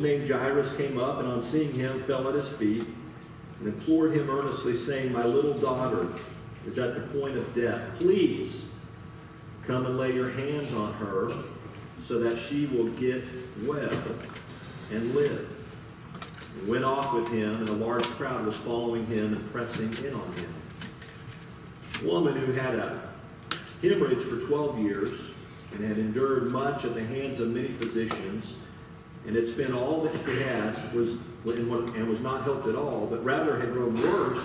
named Jairus came up, and on seeing him fell at his feet and implored him earnestly, saying, "My little daughter is at the point of death. Please come and lay your hands on her so that she will get well and live." He went off with him, and a large crowd was following him and pressing in on him. A woman who had a hemorrhage for 12 years and had endured much at the hands of many physicians, and had spent all that she had and was not helped at all, but rather had grown worse.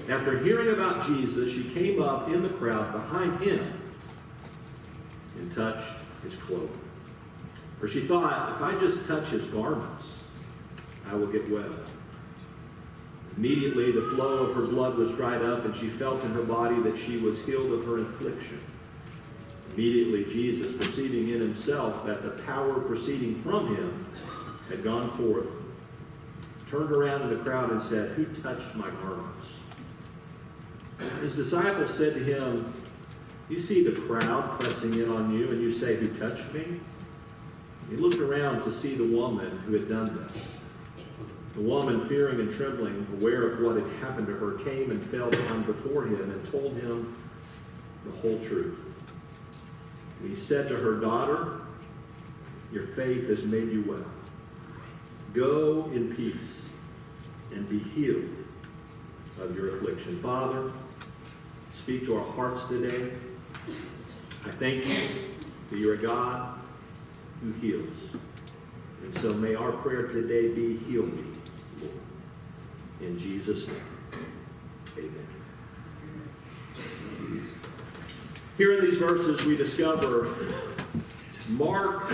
After hearing about Jesus, she came up in the crowd behind him and touched his cloak. For she thought, if I just touch his garments, I will get well. Immediately the flow of her blood was dried up, and she felt in her body that she was healed of her affliction. Immediately Jesus, perceiving in himself that the power proceeding from him had gone forth, turned around in the crowd and said, "Who touched my garments?" His disciples said to him, "You see the crowd pressing in on you, and you say, 'Who touched me?'" He looked around to see the woman who had done this. The woman, fearing and trembling, aware of what had happened to her, came and fell down before him and told him the whole truth. And he said to her, "Daughter, your faith has made you well. Go in peace and be healed of your affliction." Father, speak to our hearts today. I thank you that you're a God who heals. And so may our prayer today be, "Heal me, Lord." In Jesus' name, amen. Here in these verses we discover Mark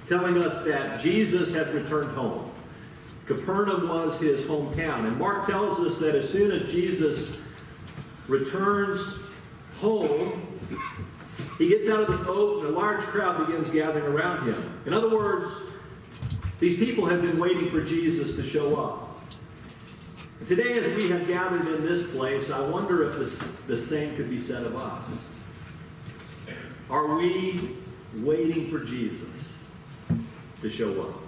telling us that Jesus had returned home. Capernaum was his hometown. And Mark tells us that as soon as Jesus returns home, he gets out of the boat and a large crowd begins gathering around him. In other words, these people have been waiting for Jesus to show up. And today, as we have gathered in this place, I wonder if the same could be said of us. Are we waiting for Jesus to show up?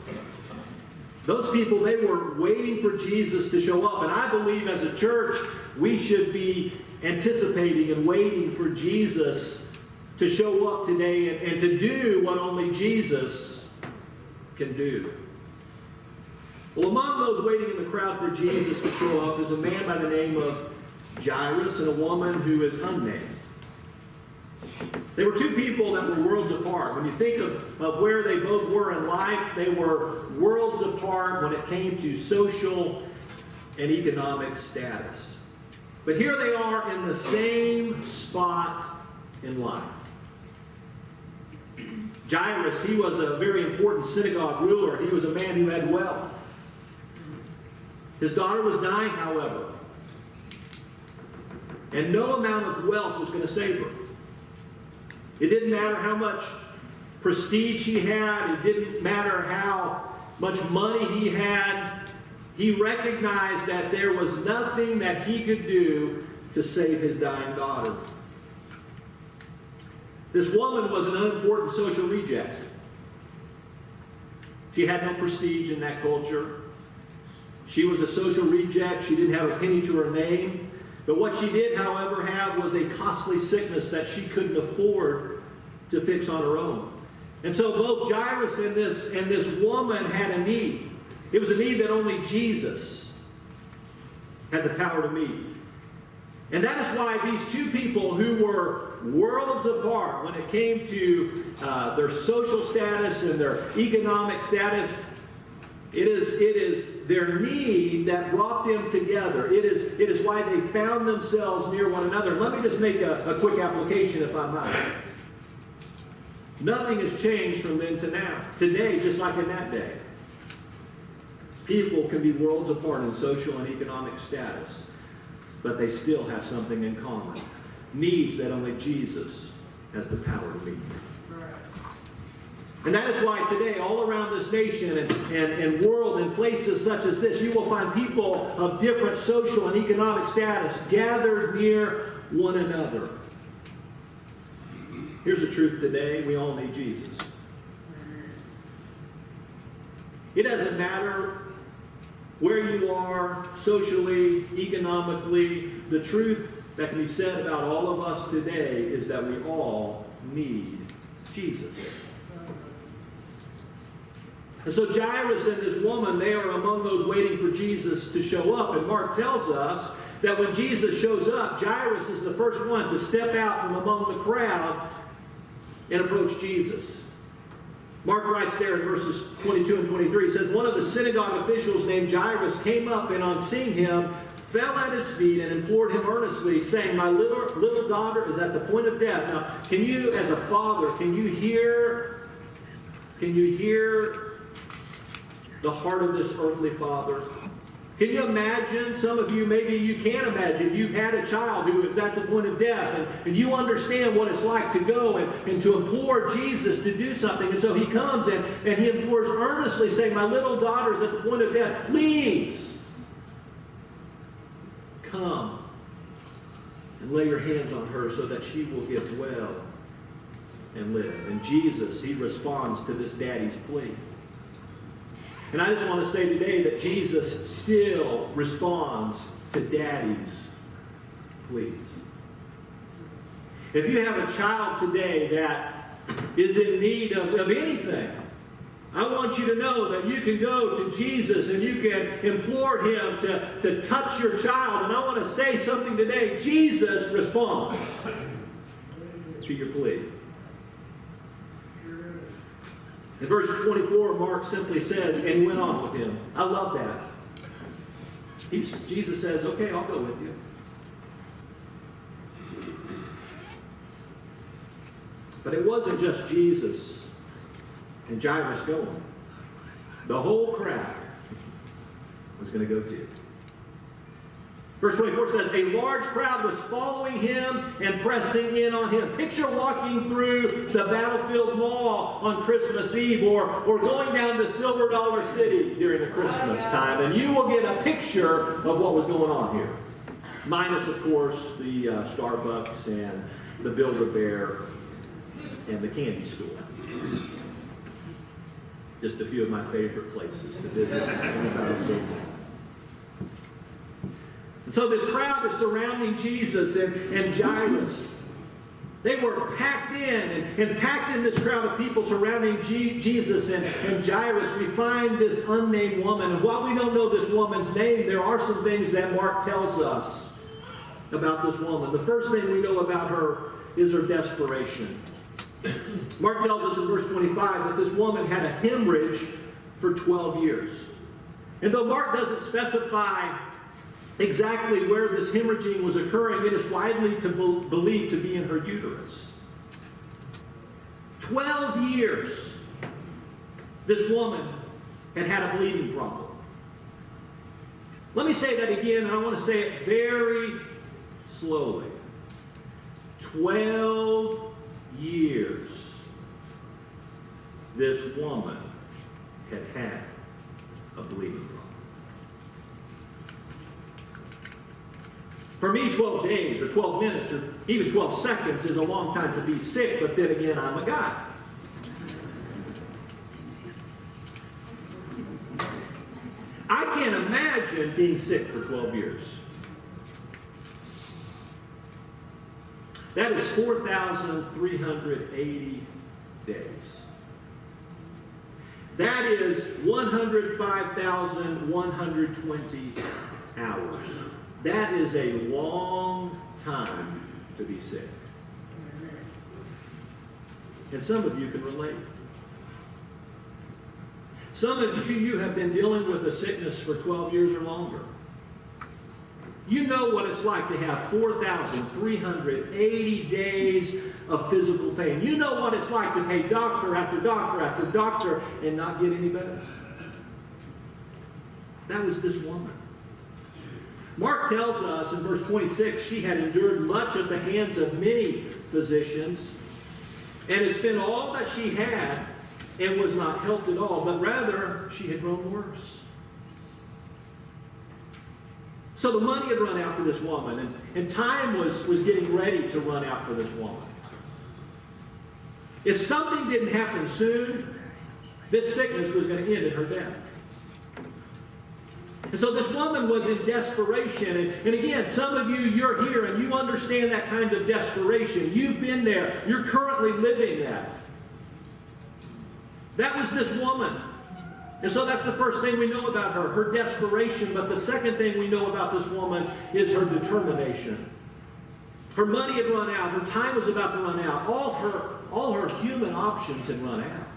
Those people, they were waiting for Jesus to show up. And I believe as a church, we should be anticipating and waiting for Jesus to show up today and to do what only Jesus can do. Well, among those waiting in the crowd for Jesus to show up is a man by the name of Jairus and a woman who is unnamed. They were two people that were worlds apart. When you think of where they both were in life, they were worlds apart when it came to social and economic status. But here they are in the same spot in life. Jairus, he was a very important synagogue ruler. He was a man who had wealth. His daughter was dying, however. And no amount of wealth was going to save her. It didn't matter how much prestige he had. It didn't matter how much money he had. He recognized that there was nothing that he could do to save his dying daughter. This woman was an unimportant social reject. She had no prestige in that culture. She was a social reject. She didn't have a penny to her name. But what she did, however, have was a costly sickness that she couldn't afford to fix on her own. And so both Jairus and this woman had a need. It was a need that only Jesus had the power to meet. And that is why these two people who were worlds apart when it came to their social status and their economic status, it is their need that brought them together. It is why they found themselves near one another. Let me just make a quick application, if I might. Nothing has changed from then to now. Today, just like in that day. People can be worlds apart in social and economic status, but they still have something in common. Needs that only Jesus has the power to meet. And that is why today, all around this nation and world and places such as this, you will find people of different social and economic status gathered near one another. Here's the truth today. We all need Jesus. It doesn't matter where you are socially, economically. The truth that can be said about all of us today is that we all need Jesus. And so Jairus and this woman, they are among those waiting for Jesus to show up. And Mark tells us that when Jesus shows up, Jairus is the first one to step out from among the crowd and approach Jesus. Mark writes there in verses 22 and 23, he says, one of the synagogue officials named Jairus came up and on seeing him, fell at his feet and implored him earnestly, saying, my little daughter is at the point of death. Now, can you, as a father, can you hear the heart of this earthly father? Can you imagine? Some of you, maybe you can imagine, you've had a child who is at the point of death, and you understand what it's like to go and to implore Jesus to do something. And so he comes and he implores earnestly, saying, my little daughter is at the point of death. Please, come and lay your hands on her so that she will get well and live. And Jesus, he responds to this daddy's plea. And I just want to say today that Jesus still responds to daddy's pleas. If you have a child today that is in need of anything, I want you to know that you can go to Jesus and you can implore him to touch your child. And I want to say something today. Jesus responds to your plea. In verse 24, Mark simply says, and he went on with him. I love that. Jesus says, okay, I'll go with you. But it wasn't just Jesus and Jairus going. The whole crowd was going to go too. Verse 24 says, a large crowd was following him and pressing in on him. Picture walking through the Battlefield Mall on Christmas Eve or going down to Silver Dollar City during the Christmas time, and you will get a picture of what was going on here. Minus, of course, the Starbucks and the Build-A-Bear and the candy store. Just a few of my favorite places to visit in the Battlefield Mall. And so this crowd is surrounding Jesus and Jairus. They were packed in and packed in this crowd of people surrounding Jesus and Jairus. We find this unnamed woman. And while we don't know this woman's name, there are some things that Mark tells us about this woman. The first thing we know about her is her desperation. Mark tells us in verse 25 that this woman had a hemorrhage for 12 years. And though Mark doesn't specify exactly where this hemorrhaging was occurring, it is widely believed to be in her uterus. 12 years this woman had had a bleeding problem. Let me say that again, and I want to say it very slowly. 12 years this woman had had a bleeding problem. For me, 12 days or 12 minutes or even 12 seconds is a long time to be sick, but then again, I'm a guy. I can't imagine being sick for 12 years. That is 4,380 days. That is 105,120 hours. That is a long time to be sick. And some of you can relate. Some of you have been dealing with a sickness for 12 years or longer. You know what it's like to have 4,380 days of physical pain. You know what it's like to pay doctor after doctor after doctor and not get any better. That was this woman. Mark tells us in verse 26, she had endured much at the hands of many physicians and had spent all that she had and was not helped at all, but rather she had grown worse. So the money had run out for this woman, and time was getting ready to run out for this woman. If something didn't happen soon, This sickness was going to end in her death. And so this woman was in desperation. And again, some of you, you're here and you understand that kind of desperation. You've been there. You're currently living that. That was this woman. And so that's the first thing we know about her, her desperation. But the second thing we know about this woman is her determination. Her money had run out. Her time was about to run out. All her human options had run out.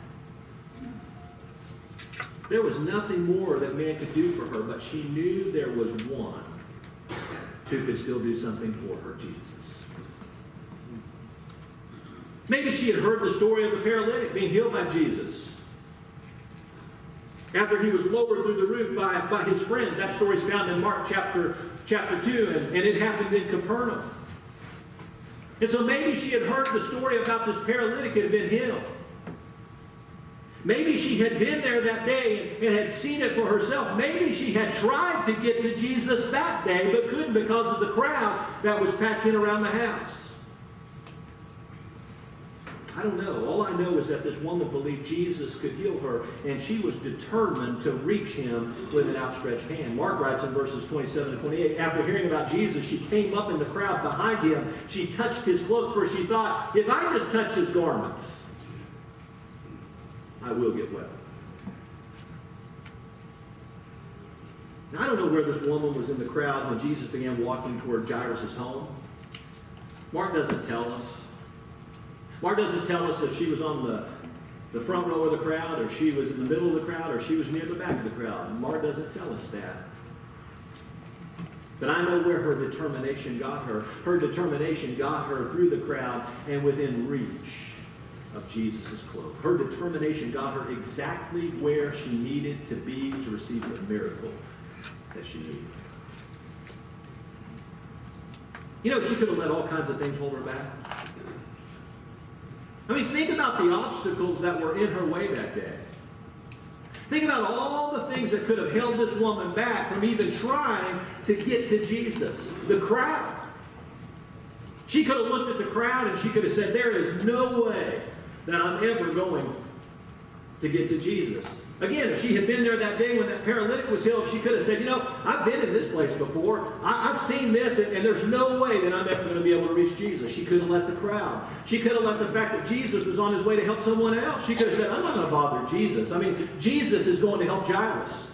There was nothing more that man could do for her, but she knew there was one who could still do something for her, Jesus. Maybe she had heard the story of the paralytic being healed by Jesus. After he was lowered through the roof by his friends. That story is found in Mark chapter 2, and it happened in Capernaum. And so maybe she had heard the story about this paralytic who had been healed. Maybe she had been there that day and had seen it for herself. Maybe she had tried to get to Jesus that day, but couldn't because of the crowd that was packed in around the house. I don't know. All I know is that this woman believed Jesus could heal her, and she was determined to reach him with an outstretched hand. Mark writes in verses 27 and 28, after hearing about Jesus, she came up in the crowd behind him. She touched his cloak, for she thought, if I just touch his garments, I will get well. Now, I don't know where this woman was in the crowd when Jesus began walking toward Jairus' home. Mark doesn't tell us. Mark doesn't tell us if she was on the front row of the crowd, or she was in the middle of the crowd, or she was near the back of the crowd. Mark doesn't tell us that. But I know where her determination got her. Her determination got her through the crowd and within reach of Jesus' cloak. Her determination got her exactly where she needed to be to receive the miracle that she needed. You know, she could have let all kinds of things hold her back. I mean, think about the obstacles that were in her way that day. Think about all the things that could have held this woman back from even trying to get to Jesus. The crowd. She could have looked at the crowd and she could have said, there is no way that I'm ever going to get to Jesus. Again, if she had been there that day when that paralytic was healed, she could have said, you know, I've been in this place before. I've seen this, and there's no way that I'm ever going to be able to reach Jesus. She couldn't let the crowd. She could have let the fact that Jesus was on his way to help someone else. She could have said, I'm not going to bother Jesus. I mean, Jesus is going to help Jairus.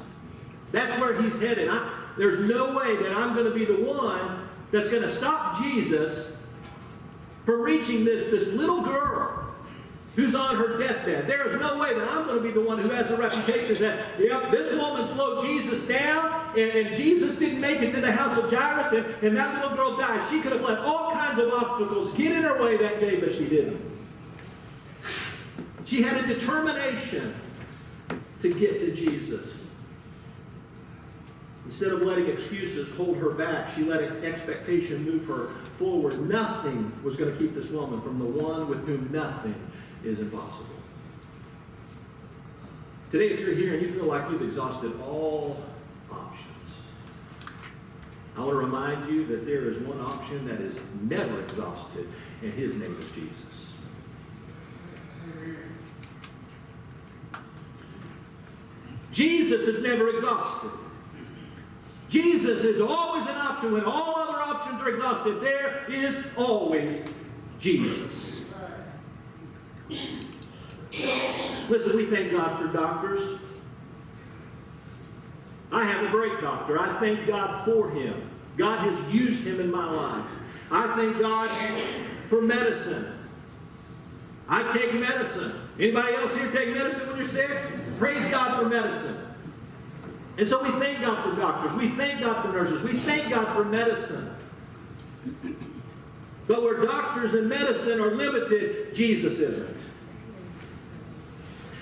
That's where he's headed. There's no way that I'm going to be the one that's going to stop Jesus from reaching this little girl who's on her deathbed. There is no way that I'm going to be the one who has the reputation that, yep, this woman slowed Jesus down, and Jesus didn't make it to the house of Jairus, and that little girl died. She could have let all kinds of obstacles get in her way that day, but she didn't. She had a determination to get to Jesus. Instead of letting excuses hold her back, she let expectation move her forward. Nothing was going to keep this woman from the one with whom nothing is impossible. Today, if you're here and you feel like you've exhausted all options, I want to remind you that there is one option that is never exhausted, and his name is Jesus. Jesus is never exhausted. Jesus is always an option. When all other options are exhausted, there is always Jesus. Listen, we thank God for doctors. I have a great doctor. I thank God for him. God has used him in my life. I thank God for medicine. I take medicine. Anybody else here take medicine when you're sick? Praise God for medicine. And so we thank God for doctors. We thank God for nurses. We thank God for medicine. But where doctors and medicine are limited, Jesus isn't.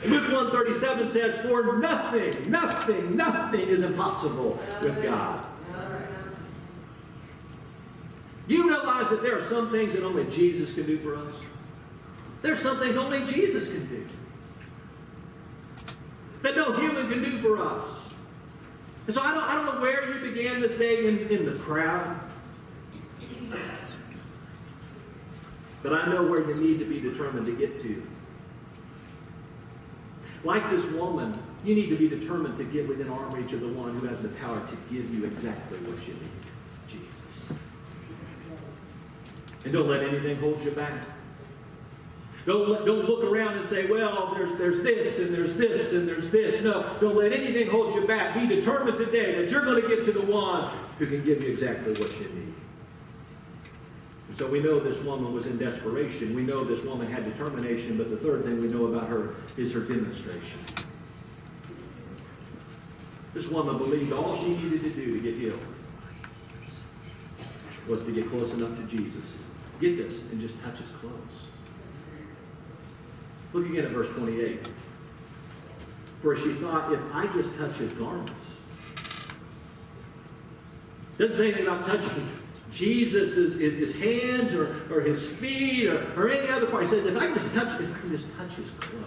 Luke 1:37 says, for nothing is impossible with God. Do you realize that there are some things that only Jesus can do for us? There are some things only Jesus can do. That no human can do for us. And so I don't know where you began this day in the crowd. But I know where you need to be determined to get to. Like this woman, you need to be determined to get within arm reach of the one who has the power to give you exactly what you need, Jesus. And don't let anything hold you back. Don't look around and say, well, there's this, and there's this, and there's this. No, don't let anything hold you back. Be determined today that you're going to get to the one who can give you exactly what you need. And so we know this woman was in desperation. We know this woman had determination, but the third thing we know about her is her demonstration. This woman believed all she needed to do to get healed was to get close enough to Jesus. Get this, and just touch his clothes. Look again at verse 28. For she thought, if I just touch his garments. Doesn't say anything about touching Jesus' his hands or his feet or any other part. He says, if I can just touch his clothes.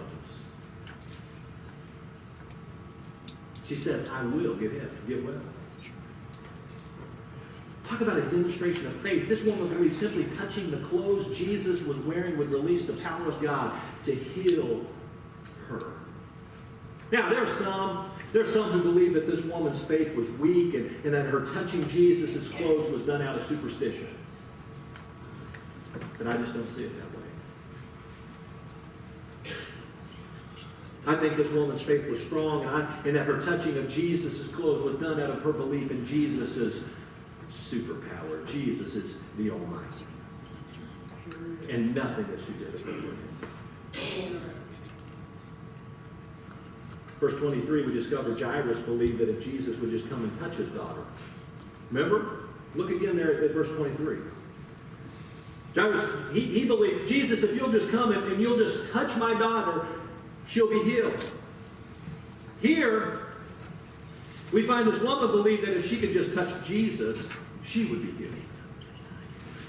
She says, I will get well. Talk about a demonstration of faith. This woman believed simply touching the clothes Jesus was wearing would release the power of God to heal her. Now, there are some who believe that this woman's faith was weak and that her touching Jesus' clothes was done out of superstition. But I just don't see it that way. I think this woman's faith was strong and that her touching of Jesus' clothes was done out of her belief in Jesus' superpower. Jesus is the Almighty. And nothing is too difficult for him. Verse 23, we discover Jairus believed that if Jesus would just come and touch his daughter. Remember? Look again there at verse 23. Jairus, he believed, Jesus, if you'll just come and you'll just touch my daughter, she'll be healed. Here, we find this woman believed that if she could just touch Jesus, she would be healed.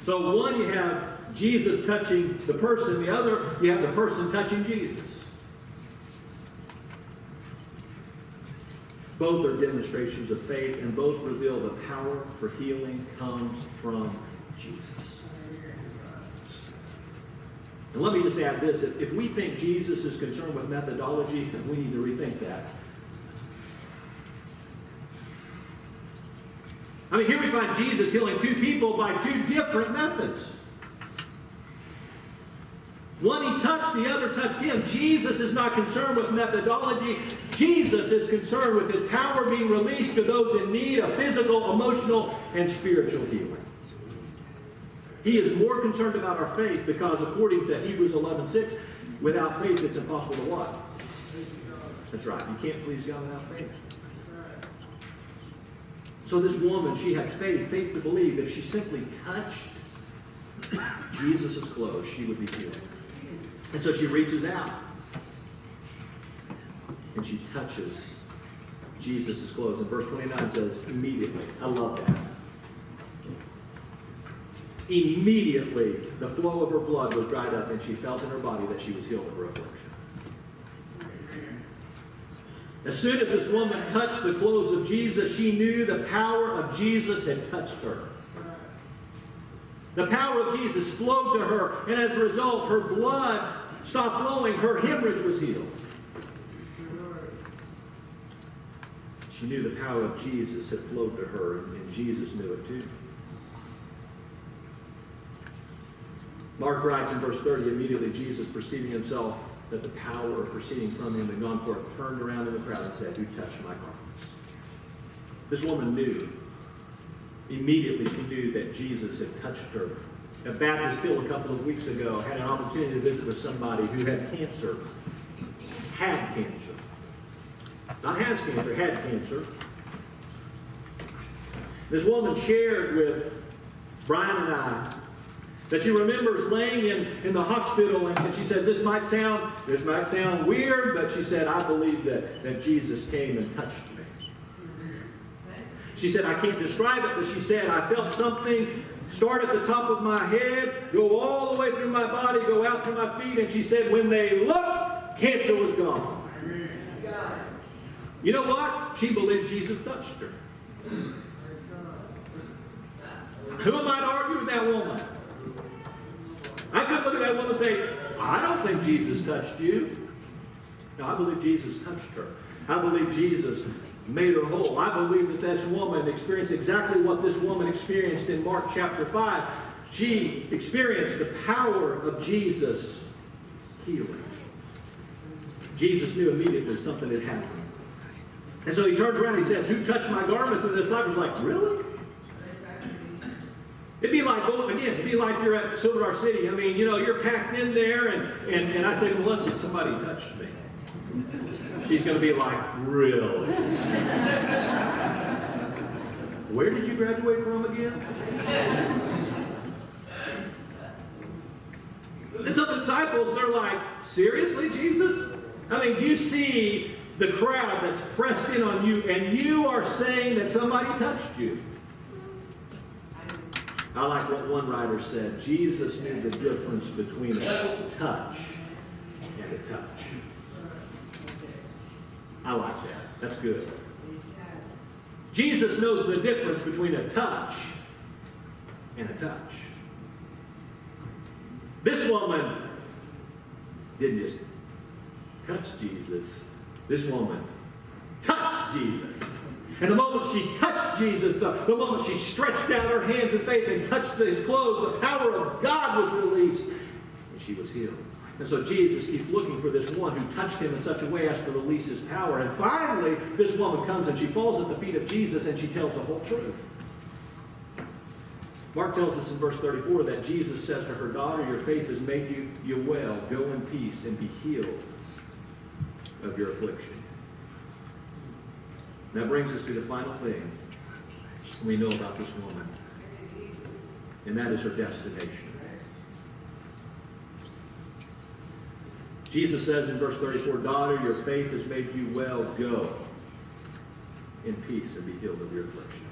So one, you have Jesus touching the person. The other, you have the person touching Jesus. Both are demonstrations of faith, and both reveal the power for healing comes from Jesus. And let me just add this. If we think Jesus is concerned with methodology, we need to rethink that. I mean, here we find Jesus healing two people by two different methods. One he touched, the other touched him. Jesus is not concerned with methodology. Jesus is concerned with his power being released to those in need of physical, emotional, and spiritual healing. He is more concerned about our faith because, according to Hebrews 11:6, without faith it's impossible to what? That's right. You can't please God without faith. So this woman, she had faith to believe if she simply touched Jesus' clothes, she would be healed. And so she reaches out and she touches Jesus' clothes. And verse 29 says, immediately. I love that. Immediately, the flow of her blood was dried up and she felt in her body that she was healed of her affliction. As soon as this woman touched the clothes of Jesus, she knew the power of Jesus had touched her. The power of Jesus flowed to her, and as a result, her blood stopped flowing. Her hemorrhage was healed. She knew the power of Jesus had flowed to her, and Jesus knew it too. Mark writes in verse 30, immediately Jesus, perceiving himself that the power proceeding from him had gone forth, turned around in the crowd and said, who touched my garments? This woman knew. Immediately she knew that Jesus had touched her. At Baptist Hill a couple of weeks ago, I had an opportunity to visit with somebody who had cancer. Had cancer. Not has cancer, had cancer. This woman shared with Brian and I that she remembers laying in the hospital, and she says, this might sound weird, but she said, I believe that Jesus came and touched me. She said, I can't describe it, but she said, I felt something start at the top of my head, go all the way through my body, go out to my feet, and she said, when they looked, cancer was gone. You know what? She believed Jesus touched her. Who am I to argue with that woman? I could look at that woman and say, I don't think Jesus touched you. Now, I believe Jesus touched her. I believe Jesus made her whole. I believe that this woman experienced exactly what this woman experienced in Mark chapter 5. She experienced the power of Jesus healing. Jesus knew immediately something had happened. And so he turns around and he says, "Who touched my garments?" And the disciples are like, "Really?" It'd be like, well, again, it'd be like you're at Silver Star City. I mean, you know, you're packed in there, and I say, "Melissa, somebody touched me." She's going to be like, "Really? Where did you graduate from again?" And so the disciples, they're like, "Seriously, Jesus? I mean, you see the crowd that's pressed in on you, and you are saying that somebody touched you." I like what one writer said. Jesus knew the difference between a touch and a touch. I like that. That's good. Jesus knows the difference between a touch and a touch. This woman didn't just touch Jesus. This woman touched Jesus. And the moment she touched Jesus, the moment she stretched out her hands in faith and touched his clothes, the power of God was released, and she was healed. And so Jesus keeps looking for this one who touched him in such a way as to release his power. And finally, this woman comes and she falls at the feet of Jesus and she tells the whole truth. Mark tells us in verse 34 that Jesus says to her, "Daughter, your faith has made you well. Go in peace and be healed of your affliction." That brings us to the final thing we know about this woman, and that is her destination. Jesus says in verse 34, "Daughter, your faith has made you well. Go in peace and be healed of your affliction."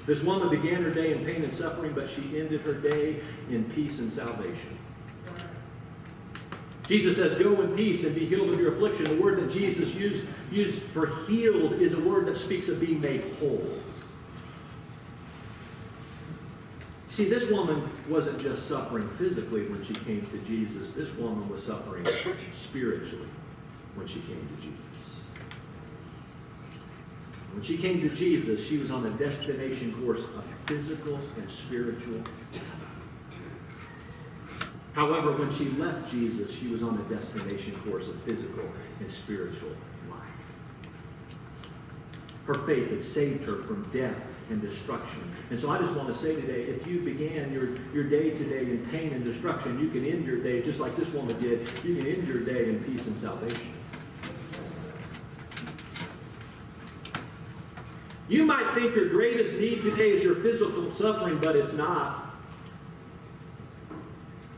This woman began her day in pain and suffering, but she ended her day in peace and salvation. Jesus says, "Go in peace and be healed of your affliction." The word that Jesus used for healed is a word that speaks of being made whole. See, this woman wasn't just suffering physically when she came to Jesus. This woman was suffering spiritually when she came to Jesus. When she came to Jesus, she was on a destination course of physical and spiritual death. However, when she left Jesus, she was on a destination course of physical and spiritual life. Her faith had saved her from death and destruction. And so I just want to say today, if you began your day today in pain and destruction, you can end your day just like this woman did. You can end your day in peace and salvation. You might think your greatest need today is your physical suffering, but it's not.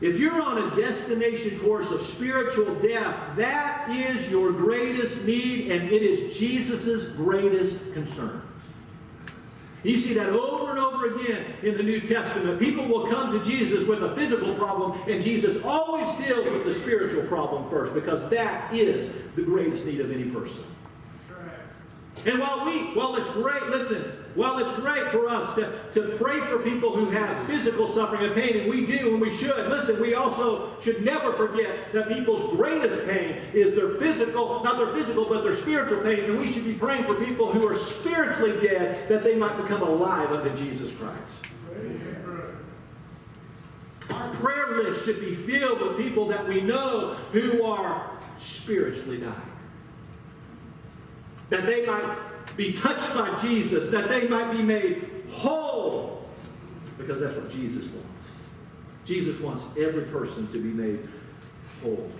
If you're on a destination course of spiritual death, that is your greatest need, and it is Jesus' greatest concern. You see that over and over again in the New Testament. People will come to Jesus with a physical problem, and Jesus always deals with the spiritual problem first, because that is the greatest need of any person. And while it's great, listen, while it's great for us to pray for people who have physical suffering and pain, and we do and we should, listen, we also should never forget that people's greatest pain is their physical, not their physical, but their spiritual pain. And we should be praying for people who are spiritually dead, that they might become alive unto Jesus Christ. Our prayer list should be filled with people that we know who are spiritually dying. That they might be touched by Jesus, that they might be made whole, because that's what Jesus wants. Jesus wants every person to be made whole.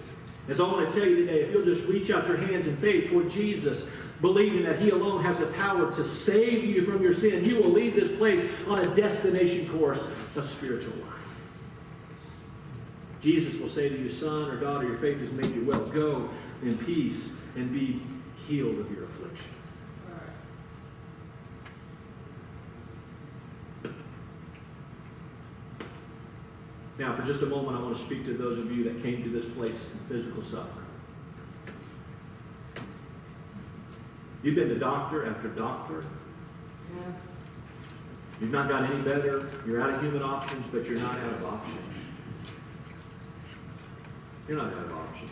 And so I want to tell you today, if you'll just reach out your hands in faith toward Jesus, believing that He alone has the power to save you from your sin, you will leave this place on a destination course of spiritual life. Jesus will say to you, "Son or daughter, your faith has made you well. Go in peace and be healed of your affliction." Now, for just a moment, I want to speak to those of you that came to this place in physical suffering. You've been to doctor after doctor. Yeah. You've not gotten any better. You're out of human options, but you're not out of options. You're not out of options.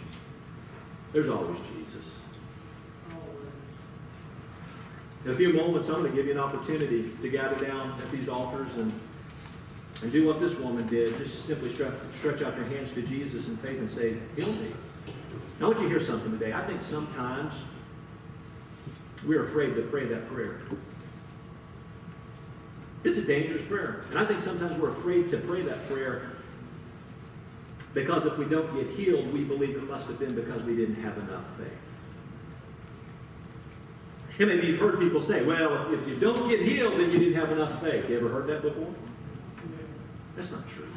There's always Jesus. In a few moments, I'm going to give you an opportunity to gather down at these altars and do what this woman did. Just simply stretch out your hands to Jesus in faith and say, heal me. Now, I want you to hear something today. I think sometimes we're afraid to pray that prayer. It's a dangerous prayer. And I think sometimes we're afraid to pray that prayer because if we don't get healed, we believe it must have been because we didn't have enough faith. And maybe you've heard people say, well, if you don't get healed, then you didn't have enough faith. You ever heard that before? That's not true.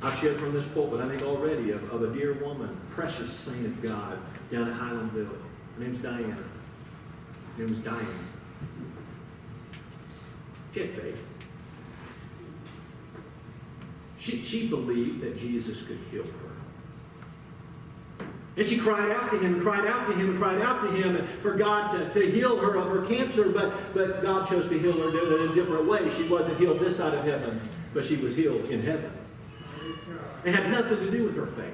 I've shared from this pulpit, I think already, of a dear woman, precious saint of God, down at Highlandville. Her name's Diana. Her name was Diane. She had faith. She believed that Jesus could heal her. And she cried out to him and cried out to him and cried out to him for God to heal her of her cancer, but God chose to heal her in a different way. She wasn't healed this side of heaven, but she was healed in heaven. It had nothing to do with her faith.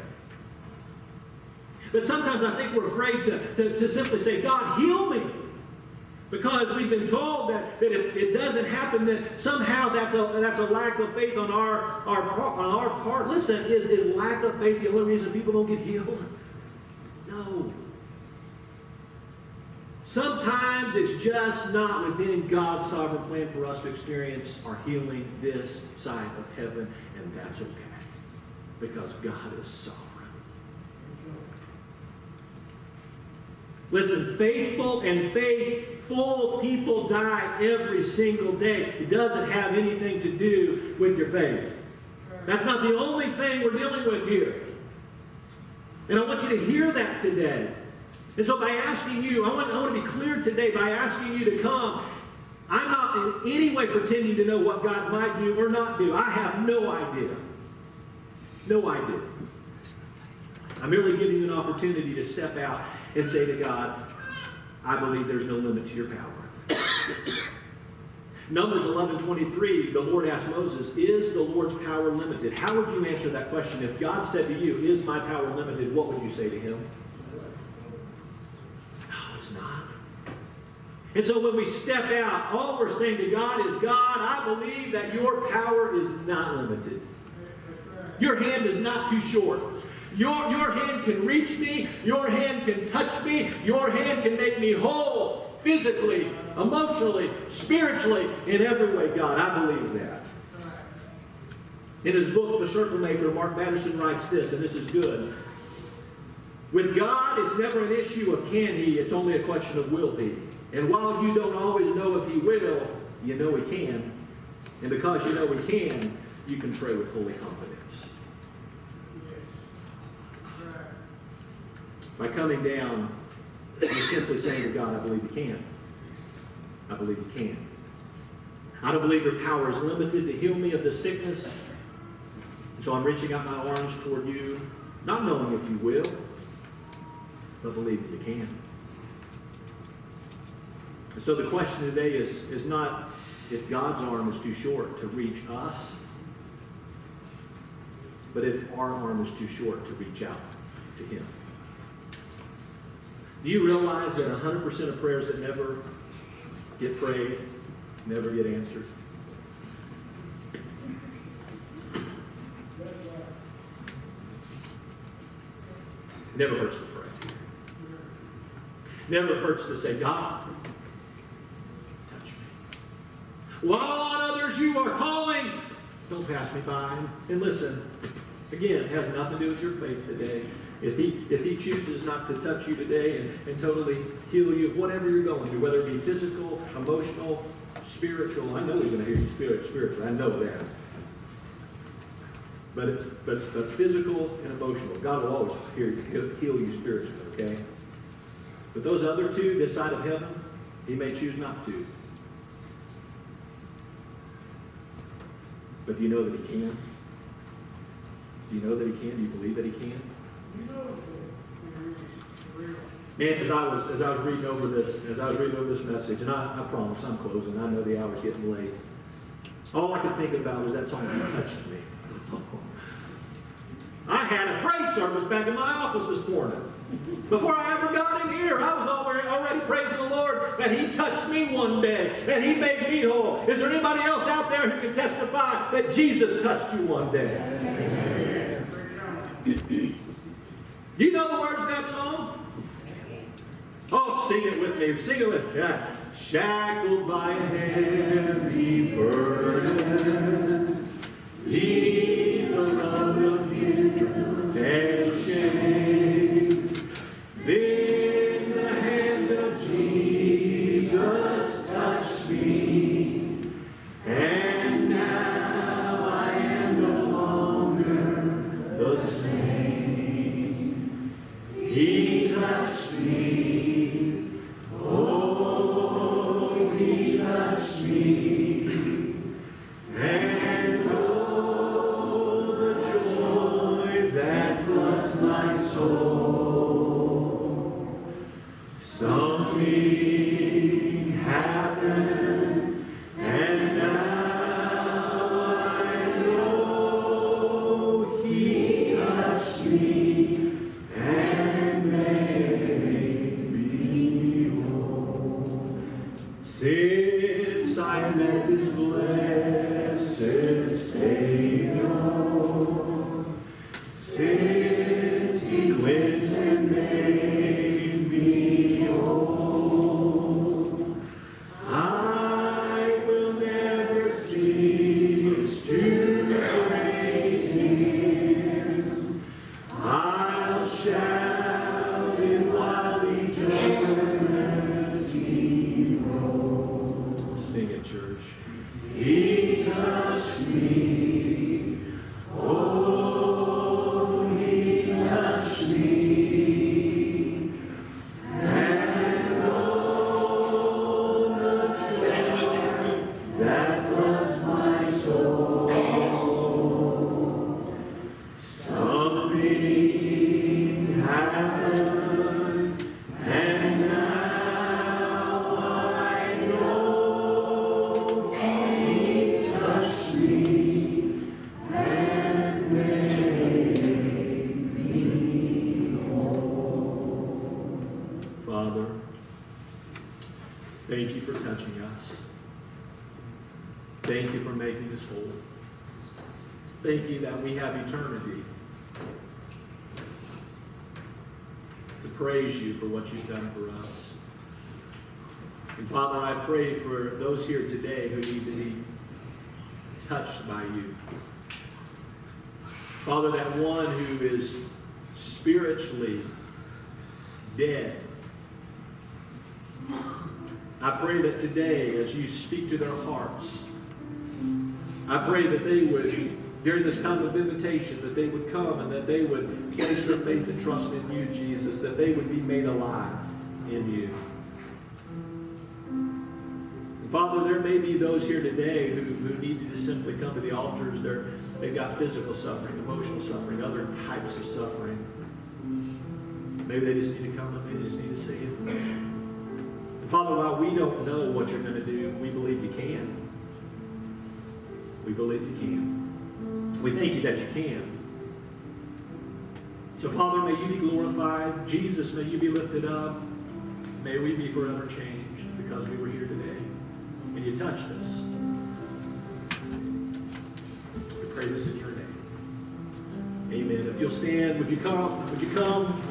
But sometimes I think we're afraid to simply say, God, heal me. Because we've been told that if it doesn't happen, then somehow that's a lack of faith on our part. Listen, is lack of faith the only reason people don't get healed? No. Sometimes it's just not within God's sovereign plan for us to experience our healing this side of heaven, and that's okay. Because God is sovereign. Listen, faithful and faithful people die every single day. It doesn't have anything to do with your faith. That's not the only thing we're dealing with here. And I want you to hear that today. And so by asking you, I want to be clear today, by asking you to come, I'm not in any way pretending to know what God might do or not do. I have no idea. No idea. I'm merely giving you an opportunity to step out and say to God, I believe there's no limit to your power. Numbers 11:23, the Lord asked Moses, is the Lord's power limited? How would you answer that question? If God said to you, is my power limited, what would you say to him? No, it's not. And so when we step out, all we're saying to God is, God, I believe that your power is not limited. Your hand is not too short. Your hand can reach me. Your hand can touch me. Your hand can make me whole, physically, emotionally, spiritually, in every way, God. I believe that. In his book, The Circle Maker, Mark Batterson writes this, and this is good. With God, it's never an issue of can he, it's only a question of will he. And while you don't always know if he will, you know he can. And because you know he can, you can pray with holy confidence. By coming down, you're simply saying to God, I believe you can. I believe you can. I don't believe your power is limited to heal me of this sickness. So I'm reaching out my arms toward you, not knowing if you will, but believing you can. And so the question today is not if God's arm is too short to reach us, but if our arm is too short to reach out to him. Do you realize that 100% of prayers that never get prayed, never get answered? It never hurts to pray. Never hurts to say, God, touch me. While on others you are calling, don't pass me by. And listen, again, it has nothing to do with your faith today. If he chooses not to touch you today and totally heal you of whatever you're going through, whether it be physical, emotional, spiritual, I know he's going to hear you spiritual. I know that. But physical and emotional, God will always heal you spiritually, okay? But those other two, this side of heaven, he may choose not to. But do you know that he can? Do you know that he can? Do you believe that he can? Man, as I was reading over this message, and I promise I'm closing. I know the hour's getting late. All I could think about was that song, "You Touched Me." I had a praise service back in my office this morning. Before I ever got in here, I was already praising the Lord that He touched me one day, that He made me whole. Is there anybody else out there who can testify that Jesus touched you one day? Do you know the words of that song? Oh, sing it with me. Sing it with me. Yeah. Shackled by a heavy burden, leave the road of fear and shame. Then the hand of Jesus touched me, and now I am no longer the same. He touched me, oh, He touched me, and oh, the joy that floods my soul. Something happened, and now I know He touched me and made me whole. Since I met this blessed Savior, since He cleansed and made me whole, I will never cease to praise Him. I'll shout in wild eternity roll. Sing it, church. He touched me. Oh, He touched me. And oh, the joy that floods my soul. Something happened, and now I know He touched me and made me whole. Father, thank You for touching us. Thank You for making us whole. Thank You that we have eternity to praise You for what You've done for us. And Father, I pray for those here today who need to be touched by You. Father, that one who is spiritually dead, I pray that today, as You speak to their hearts, I pray that they would, during this time of invitation, that they would come and that they would place their faith and trust in You, Jesus, that they would be made alive in You. And Father, there may be those here today who need to just simply come to the altars. They've got physical suffering, emotional suffering, other types of suffering. Maybe they just need to come and they just need to say it. And Father, while we don't know what You're going to do, we believe You can. We believe You can. We thank You that You can. So Father, may You be glorified. Jesus, may You be lifted up. May we be forever changed because we were here today and You touched us. We pray this in Your name. Amen. If you'll stand, would you come? Would you come?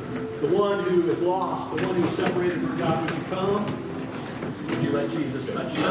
The one who is lost, the one who is separated from God, would you come? Would you let Jesus touch you?